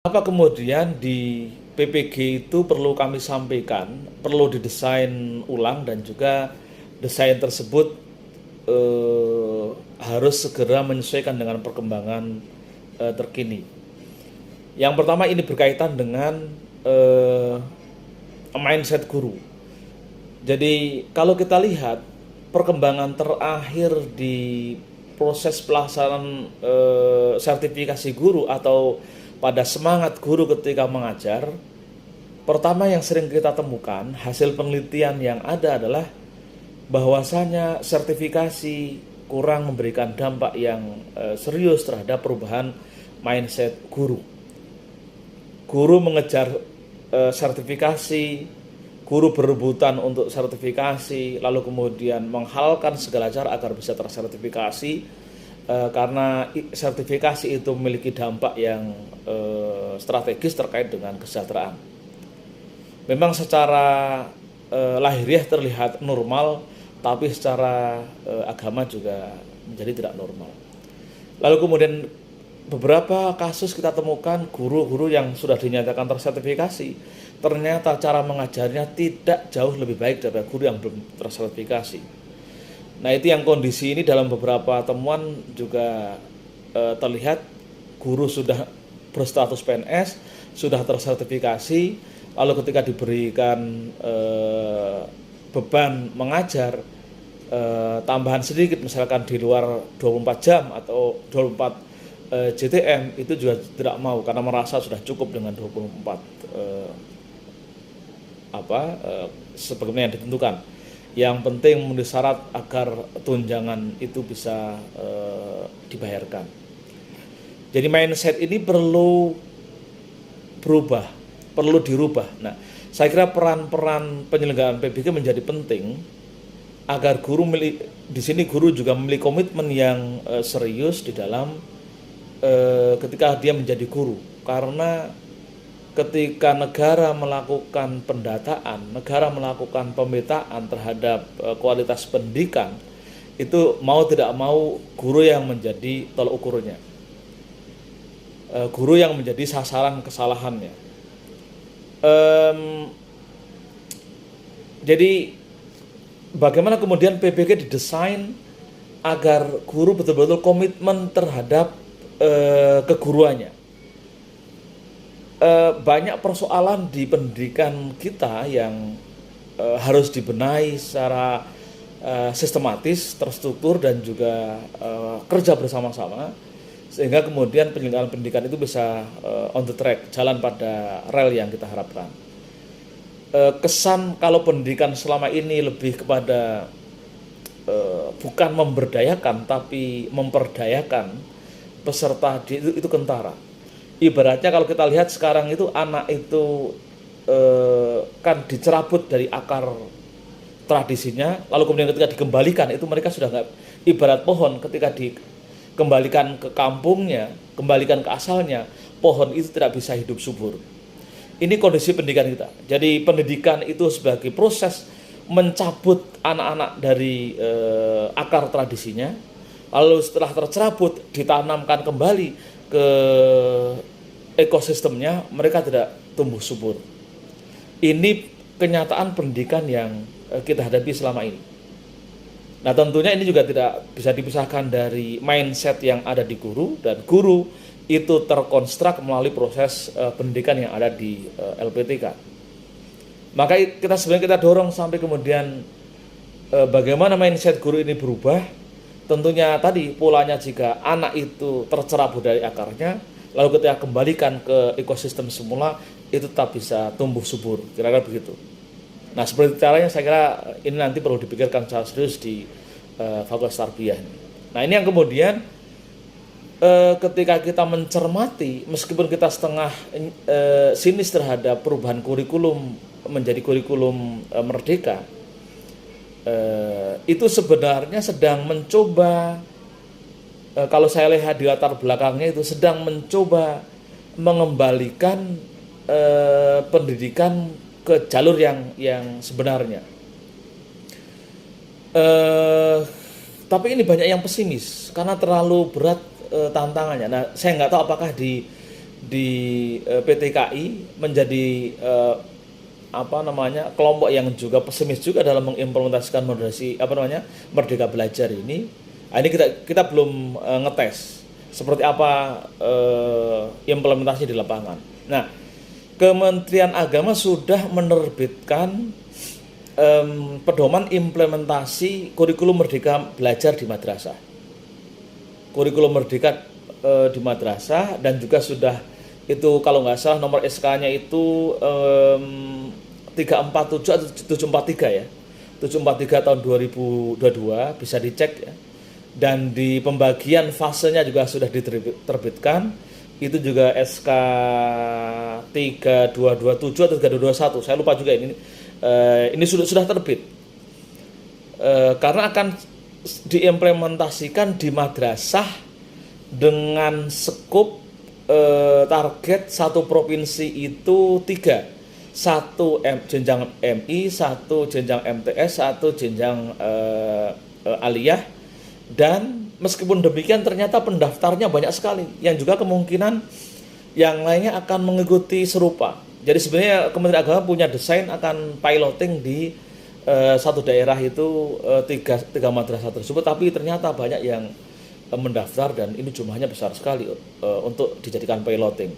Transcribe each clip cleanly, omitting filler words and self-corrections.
Apa kemudian di PPG itu perlu kami sampaikan, perlu didesain ulang dan juga desain tersebut harus segera menyesuaikan dengan perkembangan terkini. Yang pertama ini berkaitan dengan mindset guru. Jadi kalau kita lihat perkembangan terakhir di proses pelaksanaan sertifikasi guru atau pada semangat guru ketika mengajar, pertama yang sering kita temukan hasil penelitian yang ada adalah bahwasanya sertifikasi kurang memberikan dampak yang serius terhadap perubahan mindset guru. Guru mengejar sertifikasi, guru berebutan untuk sertifikasi, lalu kemudian menghalalkan segala cara agar bisa tersertifikasi, karena sertifikasi itu memiliki dampak yang strategis terkait dengan kesejahteraan. Memang secara lahiriah terlihat normal, tapi secara agama juga menjadi tidak normal. Lalu kemudian beberapa kasus kita temukan guru-guru yang sudah dinyatakan tersertifikasi, ternyata cara mengajarnya tidak jauh lebih baik daripada guru yang belum tersertifikasi. Nah, itu yang kondisi ini dalam beberapa temuan juga terlihat guru sudah berstatus PNS, sudah tersertifikasi, lalu ketika diberikan beban mengajar tambahan sedikit, misalkan di luar 24 jam atau 24 JTM, itu juga tidak mau karena merasa sudah cukup dengan 24 sebagaimana yang ditentukan. Yang penting memenuhi syarat agar tunjangan itu bisa dibayarkan. Jadi mindset ini perlu berubah, perlu dirubah. Nah, saya kira peran-peran penyelenggaraan PBG menjadi penting agar di sini guru juga memiliki komitmen yang serius di dalam ketika dia menjadi guru, karena ketika negara melakukan pendataan, negara melakukan pemetaan terhadap kualitas pendidikan, itu mau tidak mau guru yang menjadi tolak ukurnya, guru yang menjadi sasaran kesalahannya. Jadi bagaimana kemudian PBG didesain agar guru betul-betul komitmen terhadap keguruannya. Banyak persoalan di pendidikan kita yang harus dibenahi secara sistematis, terstruktur, dan juga kerja bersama-sama, sehingga kemudian penyelenggaraan pendidikan itu bisa on the track, jalan pada rel yang kita harapkan. Kesan kalau pendidikan selama ini lebih kepada bukan memberdayakan tapi memperdayakan peserta itu kentara. Ibaratnya kalau kita lihat sekarang itu anak itu kan dicerabut dari akar tradisinya, lalu kemudian ketika dikembalikan itu mereka sudah nggak, ibarat pohon ketika dikembalikan ke kampungnya, kembalikan ke asalnya, pohon itu tidak bisa hidup subur. Ini kondisi pendidikan kita. Jadi pendidikan itu sebagai proses mencabut anak-anak dari akar tradisinya, lalu setelah tercerabut ditanamkan kembali ke ekosistemnya, mereka tidak tumbuh subur. Ini kenyataan pendidikan yang kita hadapi selama ini. Nah, tentunya ini juga tidak bisa dipisahkan dari mindset yang ada di guru, dan guru itu terkonstruk melalui proses pendidikan yang ada di LPTK. Maka kita dorong sampai kemudian bagaimana mindset guru ini berubah. Tentunya tadi polanya, jika anak itu tercerabut dari akarnya, lalu ketika kembalikan ke ekosistem semula, itu tetap bisa tumbuh subur, kira-kira begitu. Nah, seperti caranya saya kira ini nanti perlu dipikirkan secara serius di Fakultas Tarbiyah. Nah, ini yang kemudian ketika kita mencermati, meskipun kita setengah sinis terhadap perubahan kurikulum menjadi kurikulum merdeka, itu sebenarnya sedang mencoba, kalau saya lihat di latar belakangnya, itu sedang mencoba mengembalikan pendidikan ke jalur yang sebenarnya. Tapi ini banyak yang pesimis karena terlalu berat tantangannya. Nah, saya nggak tahu apakah di di PTKI menjadi kelompok yang juga pesimis juga dalam mengimplementasikan Merdeka Belajar ini. Nah, ini kita belum ngetes seperti apa implementasi di lapangan. Nah, Kementerian Agama sudah menerbitkan pedoman implementasi kurikulum Merdeka Belajar di madrasah. Kurikulum Merdeka di madrasah, dan juga sudah itu kalau nggak salah nomor SK-nya itu 347 atau 743 ya. 743 tahun 2022, bisa dicek ya. Dan di pembagian fasenya juga sudah diterbitkan. Itu juga SK 3227 atau 3221, saya lupa juga ini. Ini sudah terbit. Karena akan diimplementasikan di madrasah dengan skup target satu provinsi itu 3. Satu jenjang MI, satu jenjang MTS, satu jenjang aliyah. Dan meskipun demikian ternyata pendaftarnya banyak sekali, yang juga kemungkinan yang lainnya akan mengikuti serupa. Jadi sebenarnya Kementerian Agama punya desain akan piloting di satu daerah itu tiga madrasah tersebut, tapi ternyata banyak yang mendaftar dan ini jumlahnya besar sekali untuk dijadikan piloting.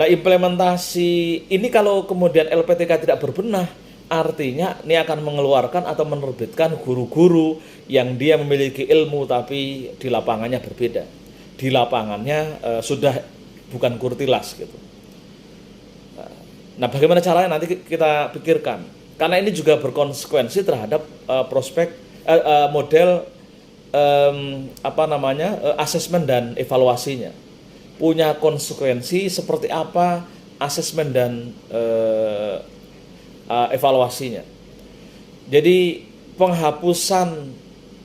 Nah, implementasi ini kalau kemudian LPTK tidak berbenah, artinya ini akan mengeluarkan atau menerbitkan guru-guru yang dia memiliki ilmu tapi di lapangannya berbeda. Di lapangannya sudah bukan kurtilas gitu. Nah, bagaimana caranya nanti kita pikirkan. Karena ini juga berkonsekuensi terhadap prospek model asesmen dan evaluasinya. Punya konsekuensi seperti apa asesmen dan evaluasinya. Jadi penghapusan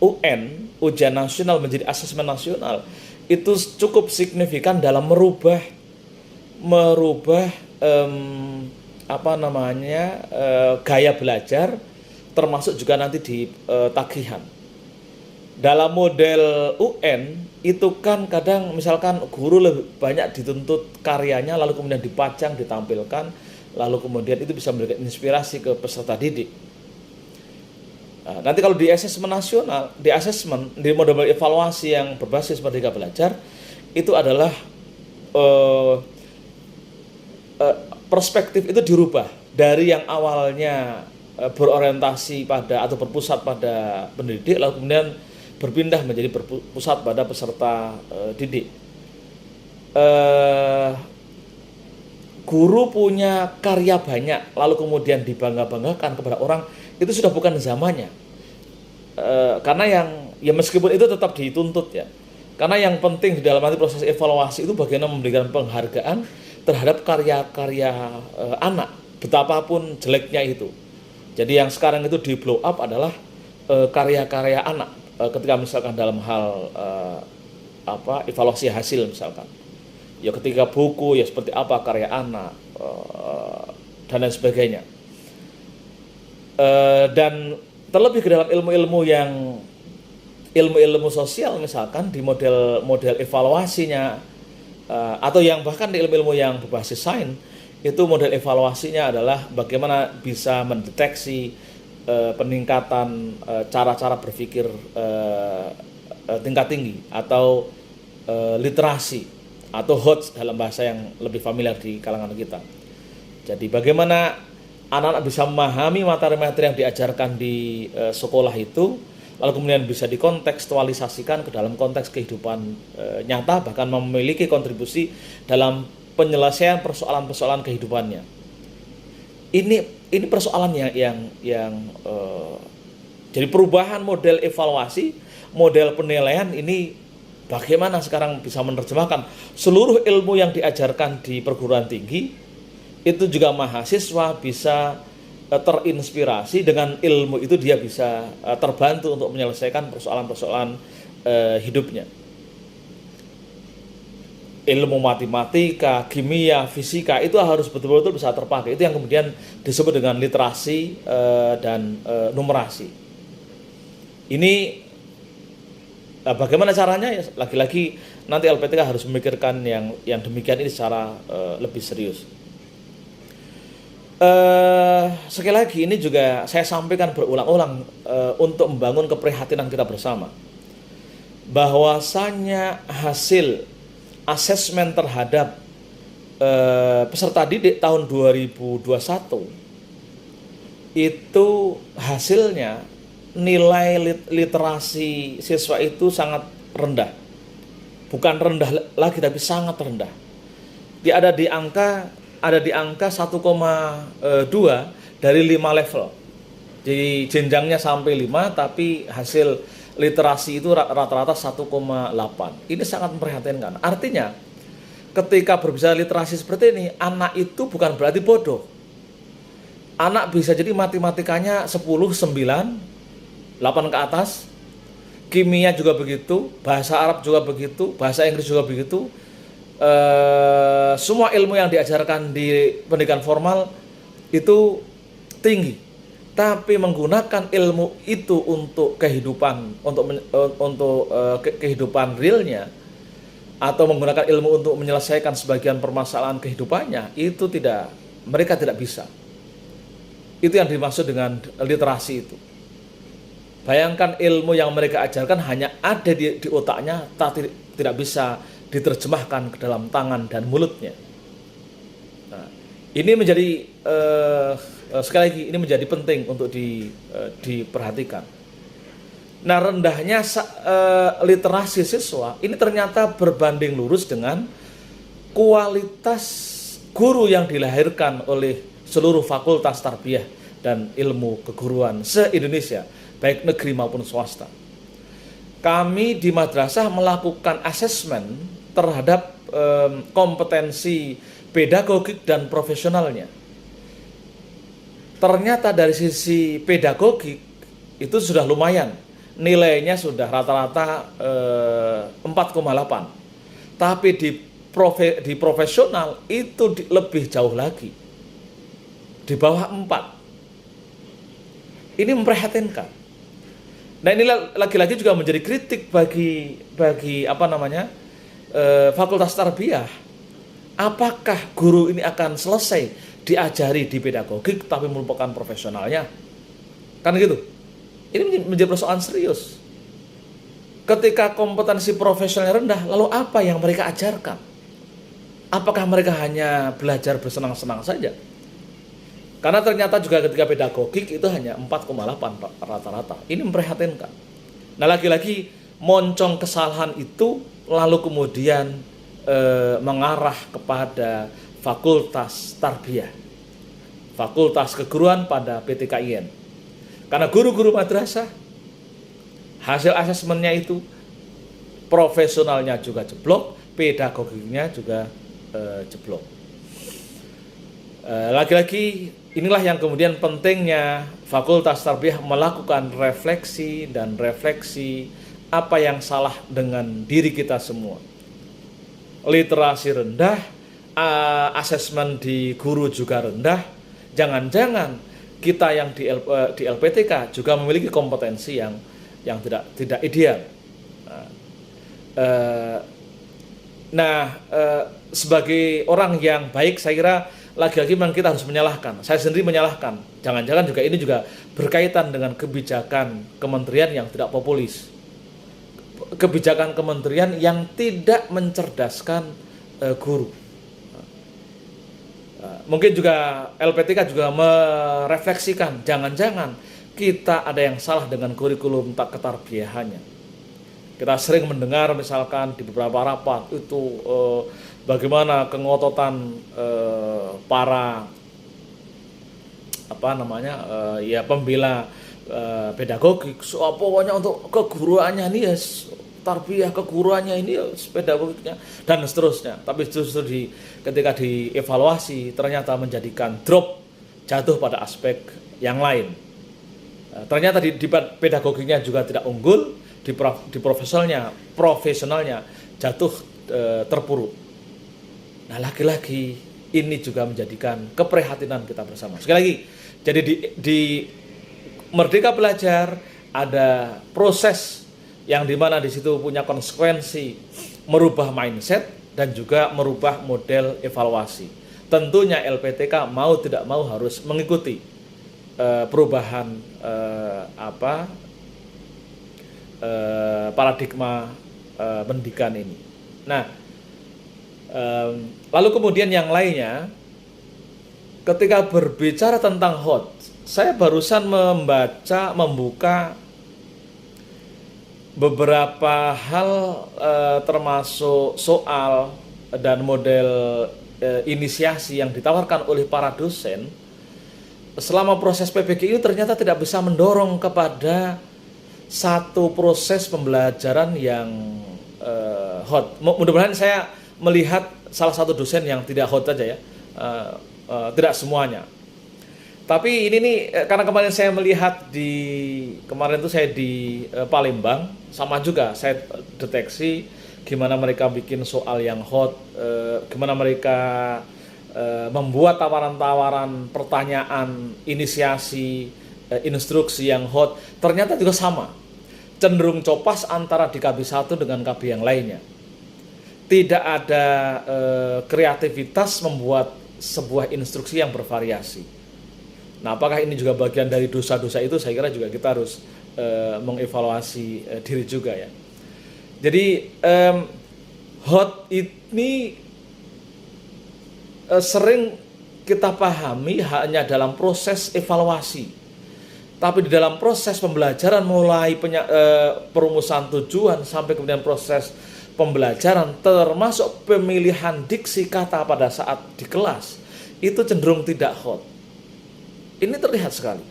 UN, ujian nasional, menjadi asesmen nasional itu cukup signifikan dalam merubah gaya belajar, termasuk juga nanti di tagihan. Dalam model UN itu kan kadang misalkan guru lebih banyak dituntut karyanya, lalu kemudian dipajang, ditampilkan, lalu kemudian itu bisa memberikan inspirasi ke peserta didik. Nah, nanti kalau di asesmen nasional, di model evaluasi yang berbasis Merdeka Belajar, itu adalah perspektif itu dirubah dari yang awalnya berorientasi pada atau berpusat pada pendidik, lalu kemudian berpindah menjadi berpusat pada peserta didik. Guru punya karya banyak, lalu kemudian dibangga-banggakan kepada orang, itu sudah bukan zamannya. Karena ya meskipun itu tetap dituntut ya. Karena yang penting di dalam nanti proses evaluasi itu bagaimana memberikan penghargaan terhadap karya-karya anak, betapapun jeleknya itu. Jadi yang sekarang itu di blow up adalah karya-karya anak. Ketika misalkan dalam hal evaluasi hasil misalkan, ya ketika buku ya seperti apa karya anak dan lain sebagainya. Dan terlebih ke dalam ilmu-ilmu sosial misalkan di model evaluasinya atau yang bahkan di ilmu-ilmu yang berbasis sains itu model evaluasinya adalah bagaimana bisa mendeteksi peningkatan cara-cara berpikir tingkat tinggi atau literasi atau HOTS dalam bahasa yang lebih familiar di kalangan kita. Jadi bagaimana anak-anak bisa memahami materi-materi yang diajarkan di sekolah itu, lalu kemudian bisa dikontekstualisasikan ke dalam konteks kehidupan nyata, bahkan memiliki kontribusi dalam penyelesaian persoalan-persoalan kehidupannya. Ini persoalan yang jadi perubahan model evaluasi, model penilaian ini bagaimana sekarang bisa menerjemahkan seluruh ilmu yang diajarkan di perguruan tinggi itu juga mahasiswa bisa terinspirasi dengan ilmu itu, dia bisa terbantu untuk menyelesaikan persoalan-persoalan hidupnya. Ilmu matematika, kimia, fisika itu harus betul-betul bisa terpakai. Itu yang kemudian disebut dengan literasi dan numerasi. Ini Nah, bagaimana caranya? Ya, lagi-lagi nanti LPTK harus memikirkan yang demikian ini secara lebih serius. Sekali lagi ini juga saya sampaikan berulang-ulang untuk membangun keprihatinan kita bersama, bahwasanya hasil asesmen terhadap peserta didik tahun 2021 itu hasilnya nilai literasi siswa itu sangat rendah. Bukan rendah lagi tapi sangat rendah. Dia ada di angka 1,2 dari 5 level. Di jenjangnya sampai 5 tapi hasil literasi itu rata-rata 1,8. Ini sangat memprihatinkan. Artinya ketika berbicara literasi seperti ini, anak itu bukan berarti bodoh. Anak bisa jadi matematikanya 10, 9, 8 ke atas. Kimia juga begitu, bahasa Arab juga begitu, bahasa Inggris juga begitu. Semua ilmu yang diajarkan di pendidikan formal itu tinggi. Tapi menggunakan ilmu itu untuk kehidupan, untuk kehidupan realnya, atau menggunakan ilmu untuk menyelesaikan sebagian permasalahan kehidupannya, itu mereka tidak bisa. Itu yang dimaksud dengan literasi itu. Bayangkan ilmu yang mereka ajarkan hanya ada di otaknya, tapi tidak bisa diterjemahkan ke dalam tangan dan mulutnya. Nah, ini menjadi sekali lagi ini menjadi penting untuk diperhatikan. Nah, rendahnya literasi siswa ini ternyata berbanding lurus dengan kualitas guru yang dilahirkan oleh seluruh fakultas tarbiyah dan ilmu keguruan se-Indonesia, baik negeri maupun swasta. Kami di madrasah melakukan asesmen terhadap kompetensi pedagogik dan profesionalnya. Ternyata dari sisi pedagogik itu sudah lumayan, nilainya sudah rata-rata 4,8. Tapi di profesional itu lebih jauh lagi, di bawah 4. Ini memprihatinkan. Nah, ini lagi-lagi juga menjadi kritik bagi fakultas tarbiyah. Apakah guru ini akan selesai diajari di pedagogik tapi melupakan profesionalnya? Kan gitu. Ini menjadi persoalan serius. Ketika kompetensi profesional rendah, lalu apa yang mereka ajarkan? Apakah mereka hanya belajar bersenang-senang saja? Karena ternyata juga ketika pedagogik itu hanya 4,8 rata-rata. Ini memprihatinkan. Nah, lagi-lagi moncong kesalahan itu lalu kemudian mengarah kepada fakultas tarbiyah, fakultas keguruan pada PTKIN. Karena guru-guru madrasah hasil asesmennya itu profesionalnya juga jeblok, pedagogiknya juga jeblok. Lagi-lagi inilah yang kemudian pentingnya fakultas tarbiyah melakukan refleksi apa yang salah dengan diri kita semua. Literasi rendah, asesmen di guru juga rendah. Jangan-jangan kita yang di LPTK juga memiliki kompetensi yang tidak ideal. Sebagai orang yang baik, saya kira lagi-lagi memang kita harus menyalahkan. Saya sendiri menyalahkan. Jangan-jangan juga ini juga berkaitan dengan kebijakan kementerian yang tidak populis. Kebijakan kementerian yang tidak mencerdaskan guru. Mungkin juga LPTK juga merefleksikan, jangan-jangan kita ada yang salah dengan kurikulum ketarbiyahannya. Kita sering mendengar misalkan di beberapa rapat itu bagaimana kengototan para pembela pedagogik, pokoknya untuk keguruannya ini ya tarbiyah, keguruannya ini ya pedagogiknya dan seterusnya. Tapi justru ketika dievaluasi ternyata menjadikan drop, jatuh pada aspek yang lain. Ternyata di pedagogiknya juga tidak unggul, di profesionalnya jatuh terpuruk. Nah, lagi-lagi ini juga menjadikan keprihatinan kita bersama. Sekali lagi, jadi di Merdeka Belajar ada proses yang dimana di situ punya konsekuensi merubah mindset dan juga merubah model evaluasi. Tentunya LPTK mau tidak mau harus mengikuti perubahan paradigma pendidikan ini. Nah, lalu kemudian yang lainnya, ketika berbicara tentang HOT, saya barusan membuka beberapa hal termasuk soal dan model inisiasi yang ditawarkan oleh para dosen selama proses PPG ini ternyata tidak bisa mendorong kepada satu proses pembelajaran yang hot. Mudah-mudahan saya melihat salah satu dosen yang tidak hot saja ya, tidak semuanya. Tapi ini nih, karena kemarin saya melihat kemarin itu saya di Palembang, sama juga saya deteksi gimana mereka bikin soal yang hot, gimana mereka membuat tawaran-tawaran pertanyaan, inisiasi, instruksi yang hot, ternyata juga sama, cenderung copas antara di KB 1 dengan KB yang lainnya. Tidak ada kreativitas membuat sebuah instruksi yang bervariasi. Nah, apakah ini juga bagian dari dosa-dosa itu? Saya kira juga kita harus mengevaluasi diri juga ya. Jadi hot ini sering kita pahami hanya dalam proses evaluasi, tapi di dalam proses pembelajaran mulai perumusan tujuan sampai kemudian proses pembelajaran termasuk pemilihan diksi kata pada saat di kelas itu cenderung tidak hot. Ini terlihat sekali.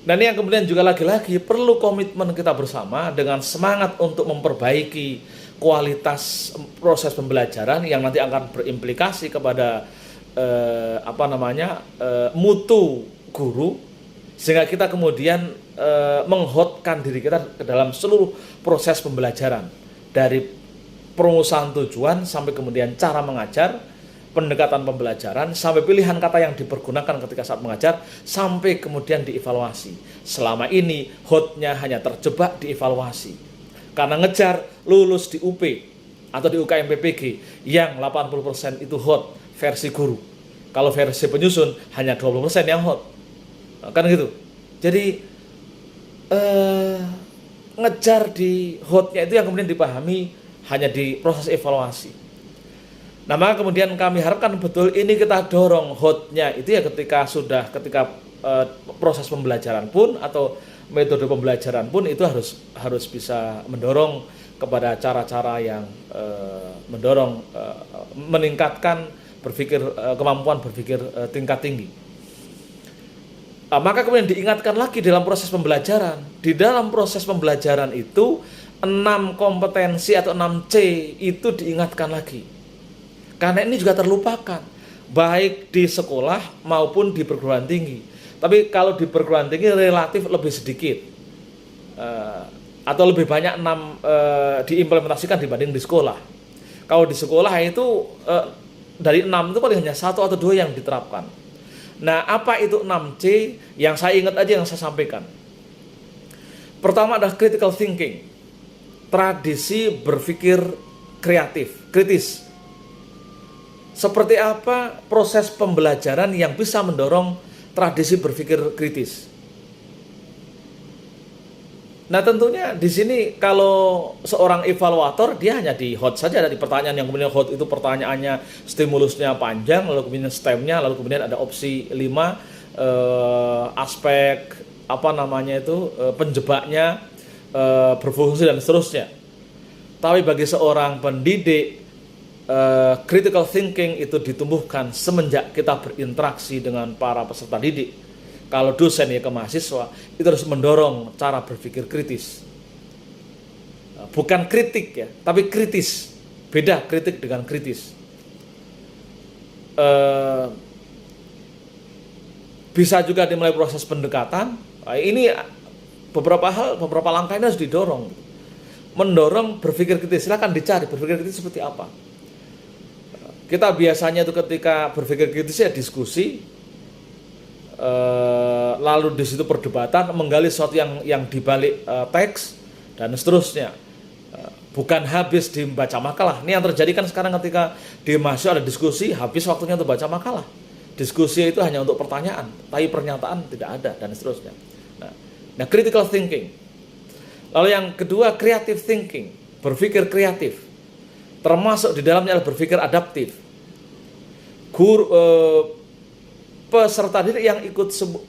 Dan yang kemudian juga lagi-lagi perlu komitmen kita bersama dengan semangat untuk memperbaiki kualitas proses pembelajaran yang nanti akan berimplikasi kepada mutu guru, sehingga kita kemudian menghotkan diri kita ke dalam seluruh proses pembelajaran, dari perumusan tujuan sampai kemudian cara mengajar, pendekatan pembelajaran, sampai pilihan kata yang dipergunakan ketika saat mengajar, sampai kemudian dievaluasi. Selama ini hotnya hanya terjebak di evaluasi, karena ngejar lulus di UP atau di UKM PPG yang 80% itu hot versi guru. Kalau versi penyusun hanya 20% yang hot, kan gitu. Jadi ngejar di hotnya itu yang kemudian dipahami hanya di proses evaluasi. Nah, maka kemudian kami harapkan betul ini kita dorong hotnya itu ya ketika proses pembelajaran pun atau metode pembelajaran pun itu harus bisa mendorong kepada cara-cara yang meningkatkan kemampuan berpikir tingkat tinggi. Maka kemudian diingatkan lagi dalam proses pembelajaran. Di dalam proses pembelajaran itu 6 kompetensi atau 6C itu diingatkan lagi. Karena ini juga terlupakan, baik di sekolah maupun di perguruan tinggi. Tapi kalau di perguruan tinggi relatif lebih sedikit, atau lebih banyak 6 diimplementasikan dibanding di sekolah. Kalau di sekolah itu dari 6 itu paling hanya 1 atau 2 yang diterapkan. Nah, apa itu 6C yang saya ingat aja yang saya sampaikan. Pertama adalah critical thinking, tradisi berpikir kritis. Seperti apa proses pembelajaran yang bisa mendorong tradisi berpikir kritis? Nah, tentunya di sini kalau seorang evaluator dia hanya di hot saja, dari pertanyaan yang kemudian hot itu pertanyaannya stimulusnya panjang, lalu kemudian stemnya, lalu kemudian ada opsi 5 aspek penjebaknya, berfungsi dan seterusnya. Tapi bagi seorang pendidik, critical thinking itu ditumbuhkan semenjak kita berinteraksi dengan para peserta didik. Kalau dosen ya ke mahasiswa, itu harus mendorong cara berpikir kritis. Bukan kritik ya, tapi kritis. Beda kritik dengan kritis. Bisa juga dimulai proses pendekatan. Ini beberapa langkah ini harus didorong. Mendorong berpikir kritis. Silakan dicari berpikir kritis seperti apa. Kita biasanya itu ketika berpikir kritis ya diskusi, lalu di situ perdebatan, menggali sesuatu yang dibalik teks, dan seterusnya. Bukan habis membaca makalah. Ini yang terjadi kan sekarang ketika di mahasiswa ada diskusi, habis waktunya untuk baca makalah. Diskusi itu hanya untuk pertanyaan, tapi pernyataan tidak ada, dan seterusnya. Nah, critical thinking. Lalu yang kedua, creative thinking, berpikir kreatif. Termasuk di dalamnya adalah berpikir adaptif. Peserta didik yang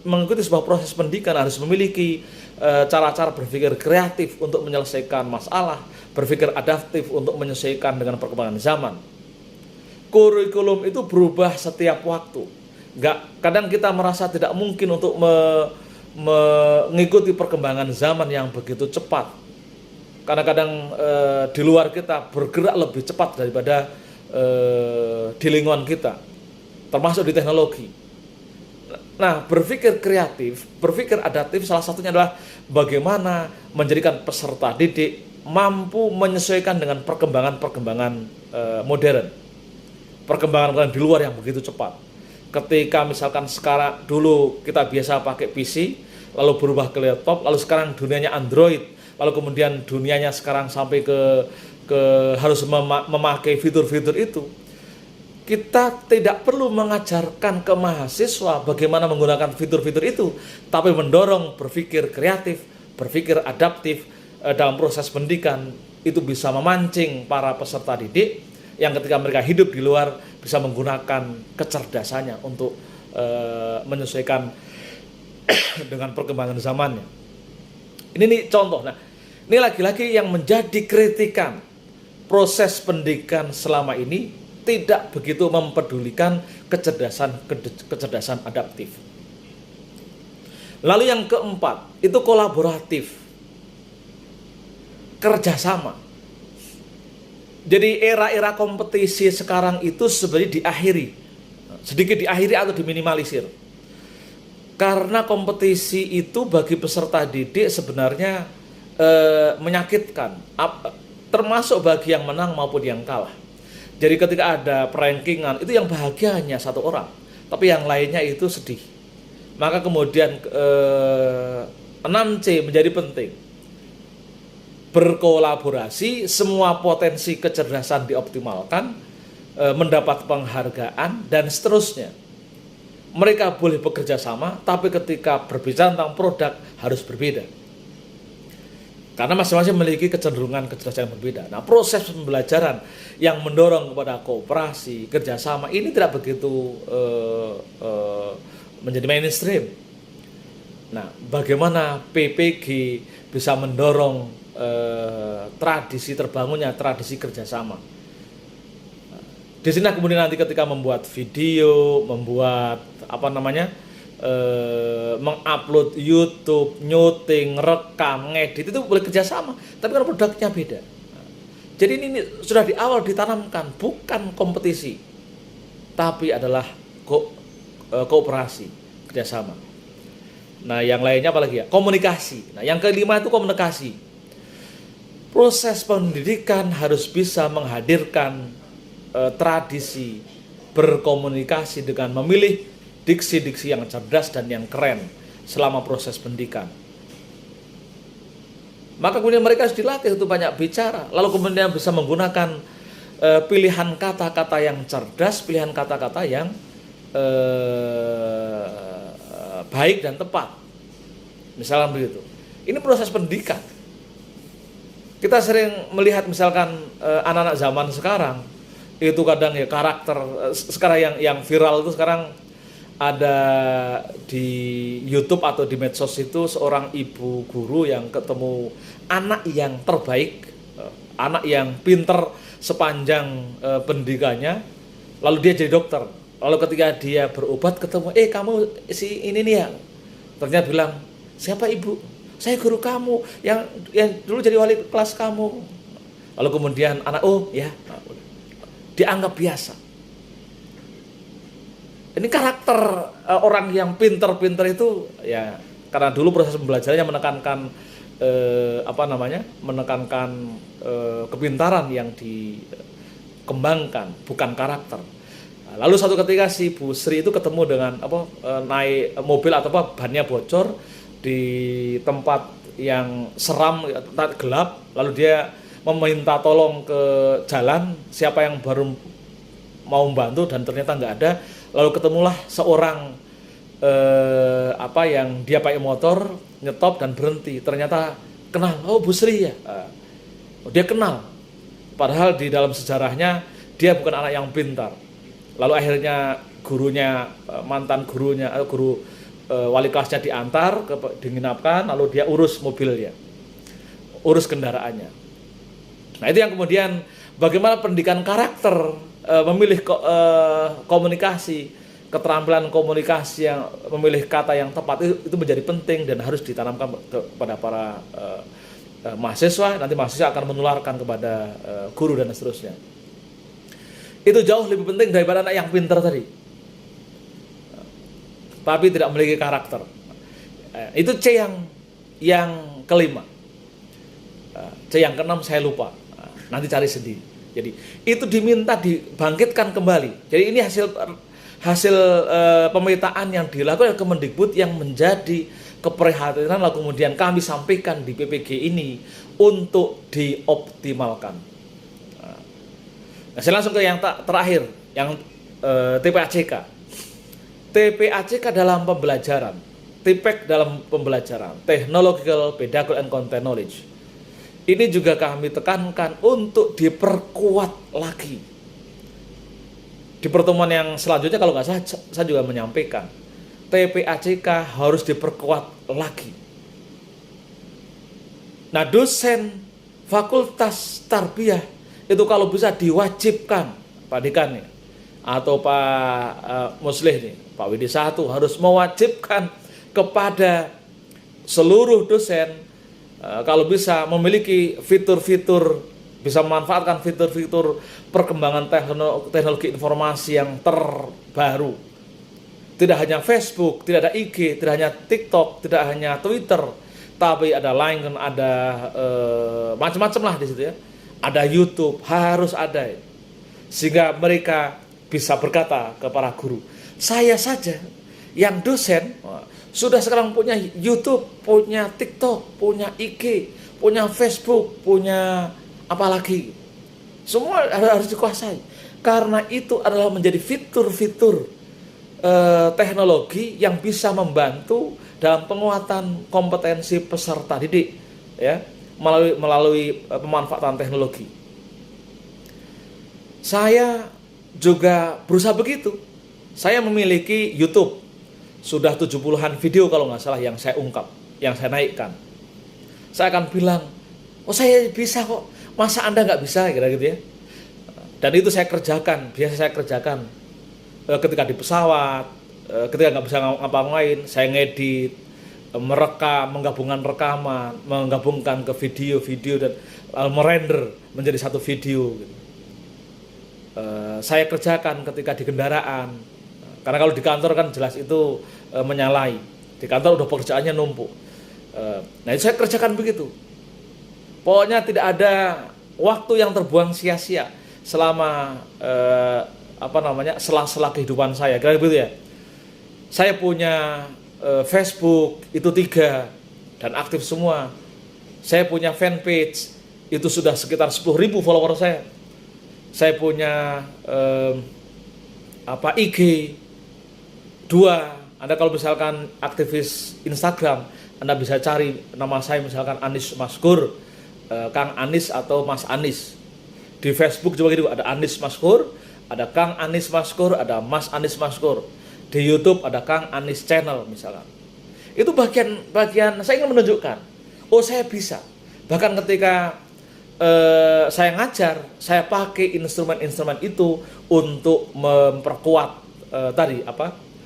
mengikuti sebuah proses pendidikan harus memiliki cara-cara berpikir kreatif untuk menyelesaikan masalah, berpikir adaptif untuk menyesuaikan dengan perkembangan zaman. Kurikulum itu berubah setiap waktu. Kadang kita merasa tidak mungkin untuk mengikuti perkembangan zaman yang begitu cepat. Kadang-kadang di luar kita bergerak lebih cepat daripada di lingkungan kita, termasuk di teknologi. Nah, berpikir kreatif, berpikir adaptif salah satunya adalah bagaimana menjadikan peserta didik mampu menyesuaikan dengan perkembangan-perkembangan modern, perkembangan di luar yang begitu cepat. Ketika misalkan sekarang dulu kita biasa pakai PC, lalu berubah ke laptop, lalu sekarang dunianya Android, lalu kemudian dunianya sekarang sampai ke harus memakai fitur-fitur itu. Kita tidak perlu mengajarkan ke mahasiswa bagaimana menggunakan fitur-fitur itu, tapi mendorong berpikir kreatif, berpikir adaptif dalam proses pendidikan. Itu bisa memancing para peserta didik yang ketika mereka hidup di luar bisa menggunakan kecerdasannya untuk menyesuaikan dengan perkembangan zamannya. Ini nih contoh. Nah, ini lagi-lagi yang menjadi kritikan proses pendidikan selama ini tidak begitu mempedulikan kecerdasan adaptif. Lalu yang keempat, itu kolaboratif, kerjasama. Jadi era-era kompetisi sekarang itu sebenarnya diakhiri, sedikit diakhiri atau diminimalisir. Karena kompetisi itu bagi peserta didik sebenarnya menyakitkan, termasuk bagi yang menang maupun yang kalah. Jadi ketika ada perankingan, itu yang bahagia hanya satu orang, tapi yang lainnya itu sedih. Maka kemudian 6C menjadi penting. Berkolaborasi, semua potensi kecerdasan dioptimalkan, mendapat penghargaan, dan seterusnya. Mereka boleh bekerja sama, tapi ketika berbicara tentang produk harus berbeda. Karena masing-masing memiliki kecenderungan kecerdasan yang berbeda. Nah, proses pembelajaran yang mendorong kepada kooperasi, kerjasama ini tidak begitu menjadi mainstream. Nah, bagaimana PPG bisa mendorong tradisi terbangunnya tradisi kerjasama? Di sini kemudian nanti ketika membuat video, membuat mengupload YouTube, nyuting, rekam, ngedit itu boleh kerjasama, tapi kalau produknya beda. Jadi ini sudah di awal ditanamkan, bukan kompetisi, tapi adalah kooperasi, kerjasama. Nah, yang lainnya apalagi ya? Komunikasi. Nah, yang kelima itu komunikasi. Proses pendidikan harus bisa menghadirkan tradisi berkomunikasi dengan memilih diksi-diksi yang cerdas dan yang keren selama proses pendidikan. Maka kemudian mereka harus dilatih untuk banyak bicara, lalu kemudian bisa menggunakan pilihan kata-kata yang cerdas, pilihan kata-kata yang baik dan tepat. Misalnya begitu. Ini proses pendidikan. Kita sering melihat misalkan anak-anak zaman sekarang itu kadang ya karakter sekarang yang viral itu sekarang ada di YouTube atau di medsos itu seorang ibu guru yang ketemu anak yang terbaik, anak yang pinter sepanjang pendidikannya, lalu dia jadi dokter. Lalu ketika dia berobat ketemu, kamu si ini nih ya, ternyata bilang, siapa ibu? Saya guru kamu yang dulu jadi wali kelas kamu. Lalu kemudian anak, oh ya, dianggap biasa. Ini karakter orang yang pinter-pinter itu ya, karena dulu proses pembelajarannya menekankan menekankan kepintaran yang dikembangkan, bukan karakter. Lalu suatu ketika si Bu Sri itu ketemu dengan naik mobil atau bannya bocor di tempat yang seram, gelap, lalu dia meminta tolong ke jalan, siapa yang baru mau membantu, dan ternyata nggak ada. Lalu ketemulah seorang yang dia pakai motor, nyetop dan berhenti. Ternyata kenal, oh Bu Sri ya. Dia kenal. Padahal di dalam sejarahnya dia bukan anak yang pintar. Lalu akhirnya gurunya, mantan gurunya atau guru wali kelasnya diantar, diinapkan, lalu dia urus mobilnya, urus kendaraannya. Nah itu yang kemudian bagaimana pendidikan karakter, memilih komunikasi, keterampilan komunikasi, yang memilih kata yang tepat itu menjadi penting dan harus ditanamkan kepada para mahasiswa. Nanti mahasiswa akan menularkan kepada guru dan seterusnya. Itu jauh lebih penting daripada anak yang pintar tadi, tapi tidak memiliki karakter. Itu C yang kelima. C yang keenam saya lupa. Nanti cari sendiri. Jadi itu diminta dibangkitkan kembali. Jadi ini hasil pemetaan yang dilakukan oleh Kemendikbud yang menjadi keprihatinan, lalu kemudian kami sampaikan di PPG ini untuk dioptimalkan. Nah, saya langsung ke yang terakhir, yang TPACK. TPACK dalam pembelajaran, TPACK dalam pembelajaran, Technological, Pedagogical and Content Knowledge. Ini juga kami tekankan untuk diperkuat lagi. Di pertemuan yang selanjutnya kalau nggak salah saya juga menyampaikan, TPACK harus diperkuat lagi. Nah, dosen Fakultas Tarbiyah itu kalau bisa diwajibkan, Pak Dekan nih, atau Pak Muslih nih, Pak Widi 1 harus mewajibkan kepada seluruh dosen kalau bisa memiliki fitur-fitur, bisa memanfaatkan fitur-fitur perkembangan teknologi informasi yang terbaru. Tidak hanya Facebook, tidak ada IG, tidak hanya TikTok, tidak hanya Twitter, tapi ada Line, ada macam-macam lah di situ ya. Ada YouTube, harus ada. Sehingga mereka bisa berkata ke para guru, saya saja yang dosen sudah sekarang punya YouTube, punya TikTok, punya IG, punya Facebook, punya apalagi. Semua harus dikuasai. Karena itu adalah menjadi fitur-fitur teknologi yang bisa membantu dalam penguatan kompetensi peserta didik, ya, melalui pemanfaatan teknologi. Saya juga berusaha begitu. Saya memiliki YouTube. Sudah 70-an video kalau nggak salah yang saya ungkap, yang saya naikkan. Saya akan bilang, oh saya bisa kok, masa Anda nggak bisa, kira-gitu ya. Dan itu saya kerjakan, biasa saya kerjakan ketika di pesawat, ketika nggak bisa ngapa-ngapain, saya ngedit, merekam, menggabungkan ke video-video dan merender menjadi satu video. Saya kerjakan ketika di kendaraan. Karena kalau di kantor kan jelas itu menyalahi. Di kantor udah pekerjaannya numpuk. Nah itu saya kerjakan begitu. Pokoknya tidak ada waktu yang terbuang sia-sia selama sela-sela kehidupan saya. Kira-kira begitu ya. Saya punya Facebook itu 3 dan aktif semua. Saya punya fanpage itu sudah sekitar 10.000 follower saya. Saya punya IG 2. Anda kalau misalkan aktivis Instagram, Anda bisa cari nama saya misalkan Anis Maskur, Kang Anis atau Mas Anis. Di Facebook juga gitu, ada Anis Maskur, ada Kang Anis Maskur, ada Mas Anis Maskur. Di YouTube ada Kang Anis Channel misalkan. Itu bagian saya ingin menunjukkan, oh saya bisa. Bahkan ketika saya ngajar, saya pakai instrumen-instrumen itu untuk memperkuat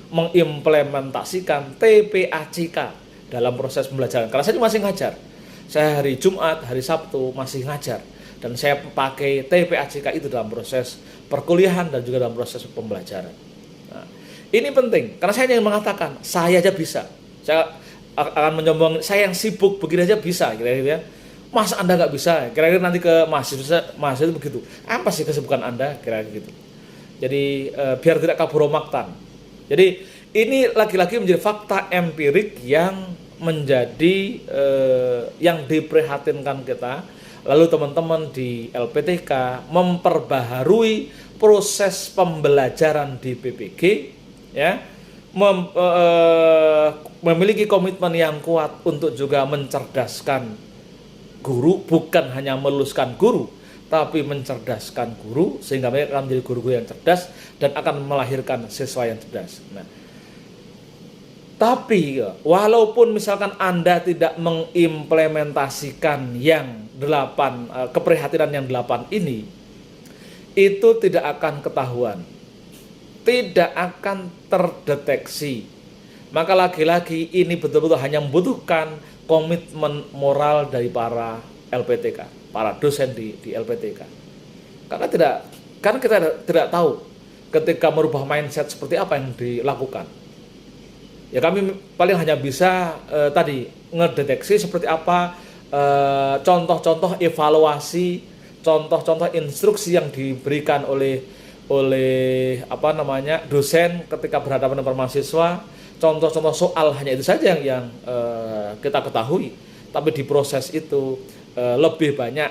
mengimplementasikan TPACK dalam proses pembelajaran. Karena saya masih ngajar. Saya hari Jumat, hari Sabtu masih ngajar. Dan saya pakai TPACK itu dalam proses perkuliahan dan juga dalam proses pembelajaran. Nah, ini penting, karena saya yang mengatakan, saya aja bisa. Saya akan menyombong, saya yang sibuk begini aja bisa, kira-kira ya. Masa Anda nggak bisa? Kira-kira nanti ke mahasiswa begitu. Apa sih kesibukan Anda? Kira-kira gitu. Jadi biar tidak kabur maktan. Jadi ini lagi-lagi menjadi fakta empirik yang menjadi yang diprihatinkan kita. Lalu teman-teman di LPTK memperbaharui proses pembelajaran di PPG, ya, memiliki komitmen yang kuat untuk juga mencerdaskan guru, bukan hanya meluluskan guru, tapi mencerdaskan guru sehingga mereka akan menjadi guru-guru yang cerdas dan akan melahirkan siswa yang cerdas. Nah, tapi walaupun misalkan Anda tidak mengimplementasikan yang 8 keprihatinan yang 8 ini, itu tidak akan ketahuan, tidak akan terdeteksi. Maka lagi-lagi ini betul-betul hanya membutuhkan komitmen moral dari para LPTK, para dosen di LPTK. Karena kita tidak tahu ketika merubah mindset seperti apa yang dilakukan. Ya kami paling hanya bisa tadi ngedeteksi seperti apa contoh-contoh evaluasi, contoh-contoh instruksi yang diberikan oleh dosen ketika berhadapan dengan mahasiswa. Contoh-contoh soal hanya itu saja yang kita ketahui. Tapi di proses itu lebih banyak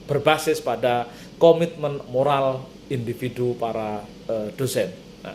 berbasis pada komitmen moral individu para dosen. Nah,